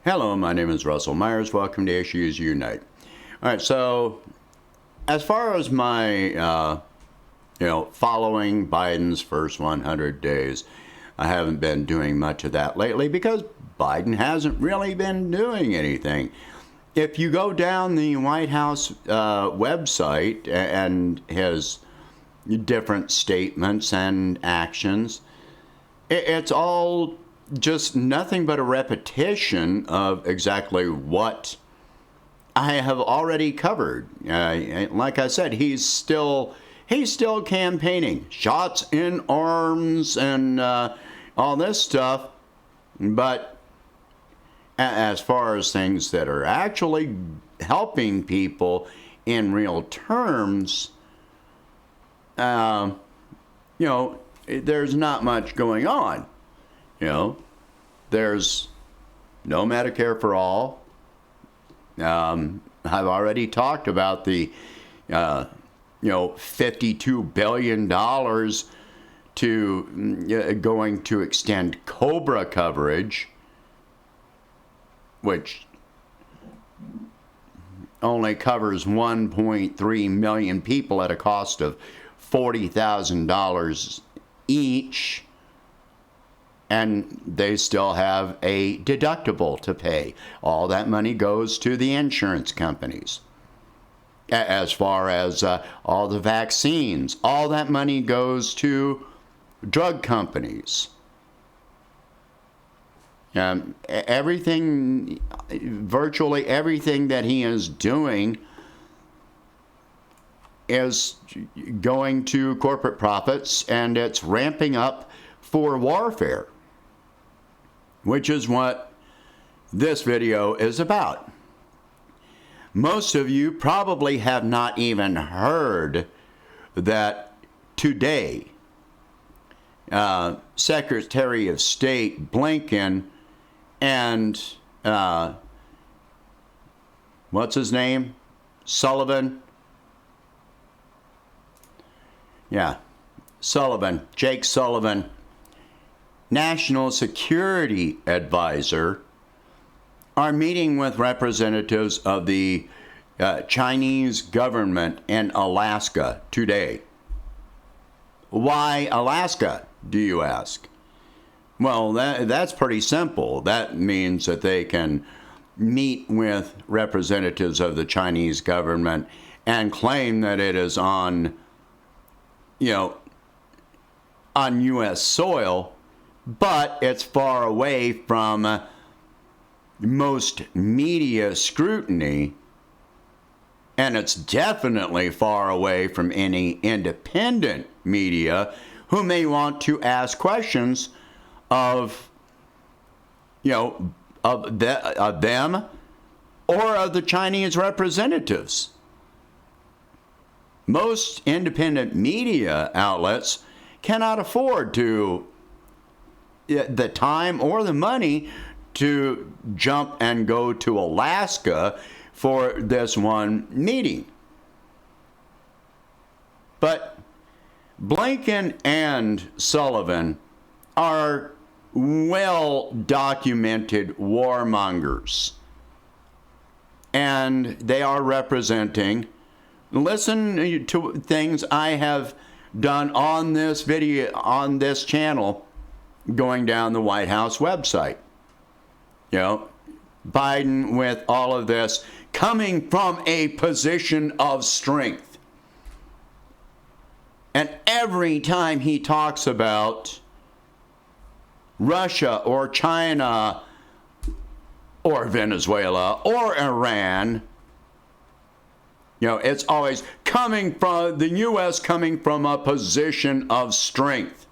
Hello, my name is Russell Myers. Welcome to Issues Unite. All right, so as far as my, following Biden's first 100 days, I haven't been doing much of that lately because Biden hasn't really been doing anything. If you go down the White House website and his different statements and actions, it's all just nothing but a repetition of exactly what I have already covered. Like I said, he's still campaigning, shots in arms and all this stuff. But as far as things that are actually helping people in real terms, there's not much going on. There's no Medicare for all. I've already talked about the, $52 billion going to extend COBRA coverage, which only covers 1.3 million people at a cost of $40,000 each. And they still have a deductible to pay. All that money goes to the insurance companies. As far as all the vaccines, all that money goes to drug companies. Virtually everything that he is doing is going to corporate profits, and it's ramping up for warfare, which is what this video is about. Most of you probably have not even heard that today, Secretary of State Blinken and what's his name? Sullivan? Yeah, Sullivan, Jake Sullivan, National Security Advisor, are meeting with representatives of the Chinese government in Alaska today. Why Alaska, do you ask? Well, that's pretty simple. That means that they can meet with representatives of the Chinese government and claim that it is on U.S. soil, but it's far away from most media scrutiny, and it's definitely far away from any independent media who may want to ask questions of them or of the Chinese representatives. Most independent media outlets cannot afford to the time or the money to jump and go to Alaska for this one meeting. But Blinken and Sullivan are well-documented warmongers. And they are representing, listen to things I have done on this video, on this channel, going down the White House website. Biden with all of this coming from a position of strength. And every time he talks about Russia or China or Venezuela or Iran, it's always coming from the U.S. coming from a position of strength.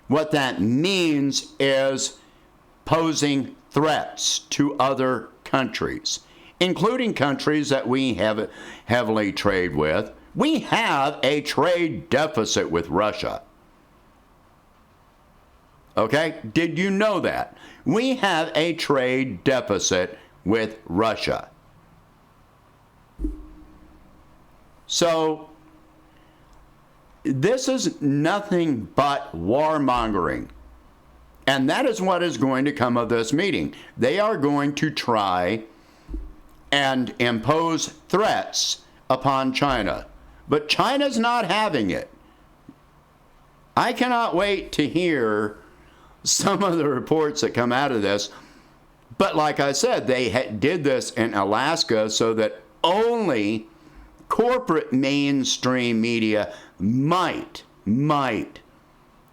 What that means is posing threats to other countries, including countries that we have heavily trade with. We have a trade deficit with Russia. Okay? Did you know that? We have a trade deficit with Russia. So, this is nothing but warmongering. And that is what is going to come of this meeting. They are going to try and impose threats upon China. But China's not having it. I cannot wait to hear some of the reports that come out of this. But like I said, they did this in Alaska so that only corporate mainstream media might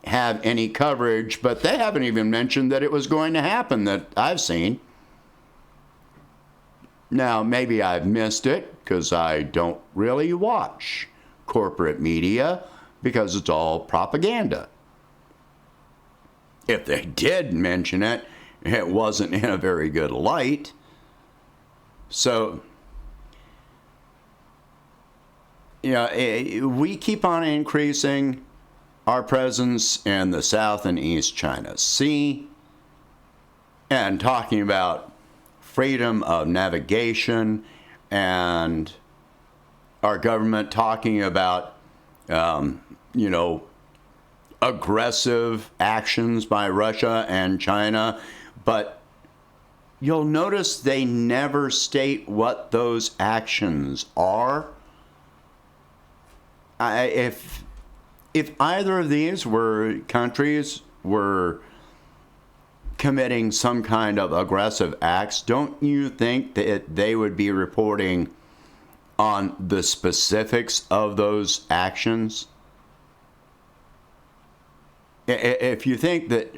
have any coverage, but they haven't even mentioned that it was going to happen that I've seen. Now, maybe I've missed it because I don't really watch corporate media because it's all propaganda. If they did mention it, it wasn't in a very good light. So, we keep on increasing our presence in the South and East China Sea and talking about freedom of navigation and our government talking about, aggressive actions by Russia and China. But you'll notice they never state what those actions are. If either of these countries were committing some kind of aggressive acts, don't you think that they would be reporting on the specifics of those actions? If you think that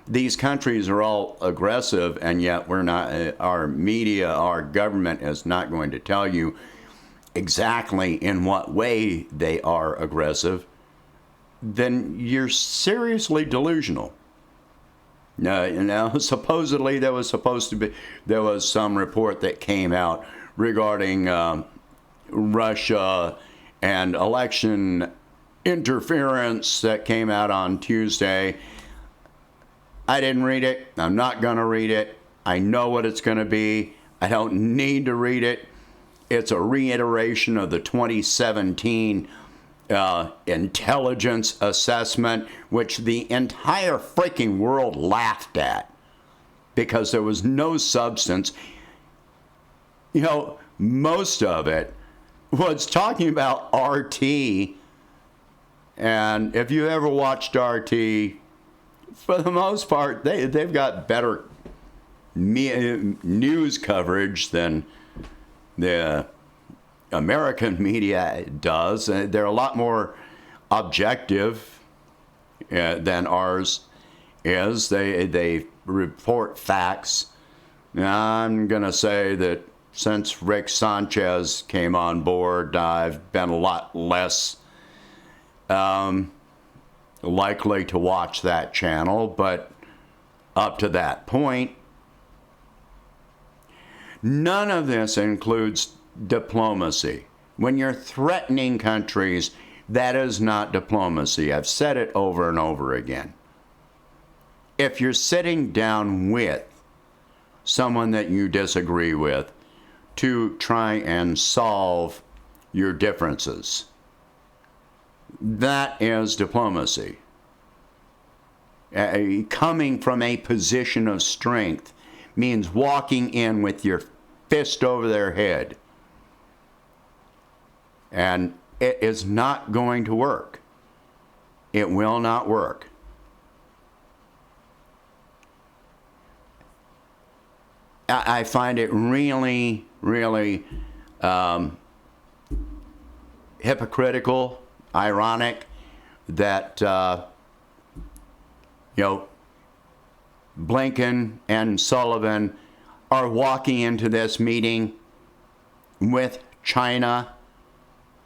these countries are all aggressive and yet we're not, our media, our government is not going to tell you exactly in what way they are aggressive, then you're seriously delusional. Supposedly there was some report that came out regarding Russia and election interference that came out on Tuesday. I didn't read it. I'm not going to read it. I know what it's going to be. I don't need to read it. It's a reiteration of the 2017 intelligence assessment, which the entire freaking world laughed at because there was no substance. Most of it was talking about RT. And if you ever watched RT, for the most part, they've got better news coverage than the American media does. They're a lot more objective than ours is. They report facts. I'm going to say that since Rick Sanchez came on board, I've been a lot less likely to watch that channel, but up to that point, none of this includes diplomacy. When you're threatening countries, that is not diplomacy. I've said it over and over again. If you're sitting down with someone that you disagree with to try and solve your differences, that is diplomacy. Coming from a position of strength means walking in with your fist over their head. And it is not going to work. It will not work. I find it really, really hypocritical, ironic that, Blinken and Sullivan are walking into this meeting with China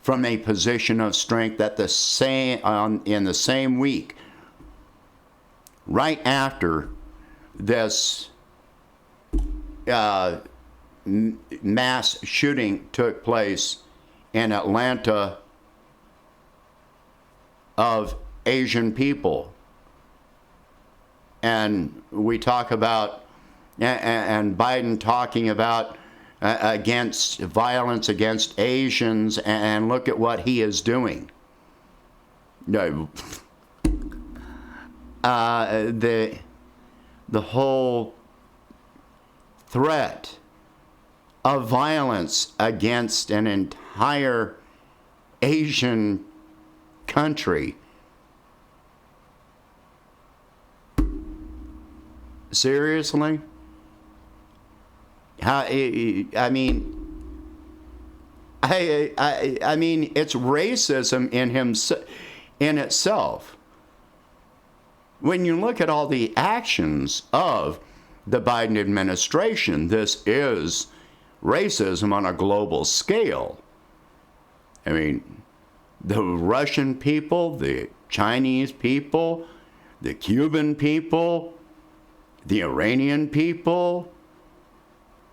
from a position of strength at the in the same week, right after this mass shooting took place in Atlanta of Asian people. And we talk about, and Biden talking about against violence against Asians, and look at what he is doing. The the whole threat of violence against an entire Asian country. Seriously? I mean, it's racism in itself. When you look at all the actions of the Biden administration, this is racism on a global scale. I mean, the Russian people, the Chinese people, the Cuban people, the Iranian people,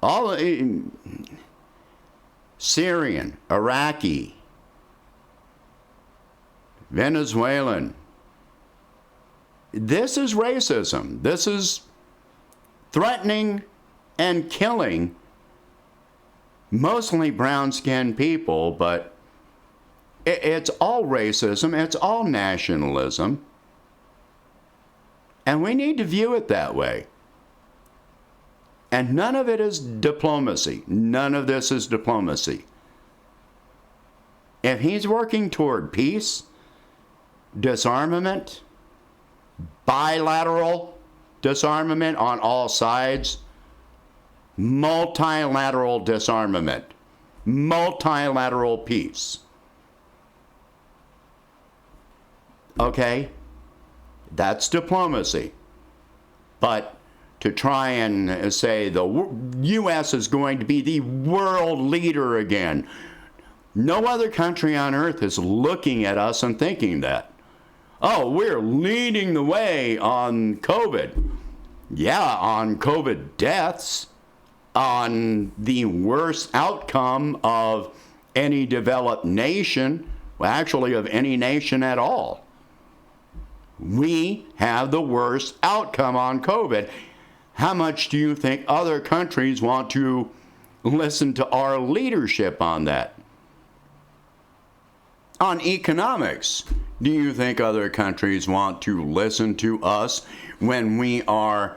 all Syrian, Iraqi, Venezuelan. This is racism. This is threatening and killing mostly brown-skinned people, but it's all racism. It's all nationalism. And we need to view it that way. And none of it is diplomacy. None of this is diplomacy. If he's working toward peace, disarmament, bilateral disarmament on all sides, multilateral disarmament, multilateral peace. Okay? That's diplomacy. But to try and say the U.S. is going to be the world leader again. No other country on earth is looking at us and thinking that. Oh, we're leading the way on COVID. Yeah, on COVID deaths, on the worst outcome of any developed nation, well, actually of any nation at all. We have the worst outcome on COVID. How much do you think other countries want to listen to our leadership on that? On economics, do you think other countries want to listen to us when we are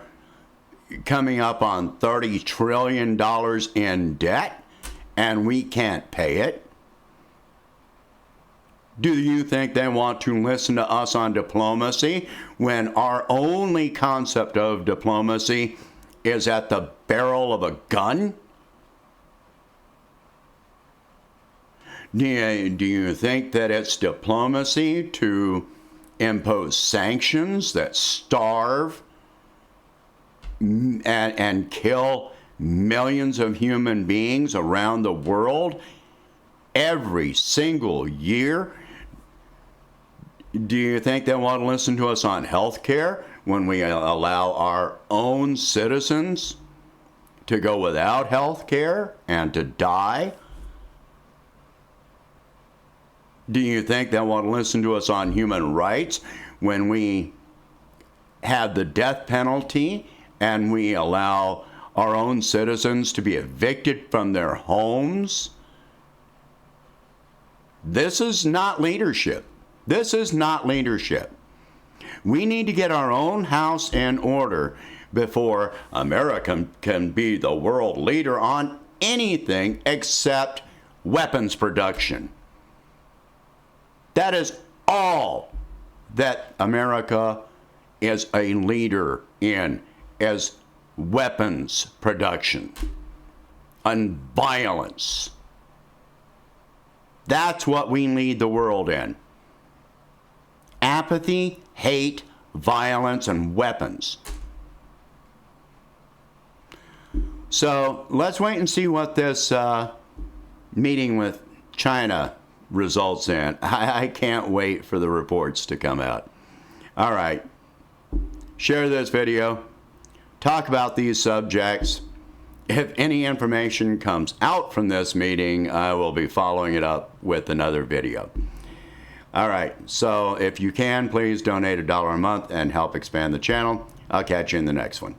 coming up on $30 trillion in debt and we can't pay it? Do you think they want to listen to us on diplomacy when our only concept of diplomacy is at the barrel of a gun? Do you think that it's diplomacy to impose sanctions that starve and kill millions of human beings around the world every single year? Do you think they want to listen to us on health care when we allow our own citizens to go without health care and to die? Do you think they want to listen to us on human rights when we have the death penalty and we allow our own citizens to be evicted from their homes? This is not leadership. This is not leadership. We need to get our own house in order before America can be the world leader on anything except weapons production. That is all that America is a leader in, as weapons production and violence. That's what we lead the world in. Apathy, hate, violence, and weapons. So let's wait and see what this meeting with China results in. I can't wait for the reports to come out. All right. Share this video. Talk about these subjects. If any information comes out from this meeting, I will be following it up with another video. All right, so if you can, please donate $1 a month and help expand the channel. I'll catch you in the next one.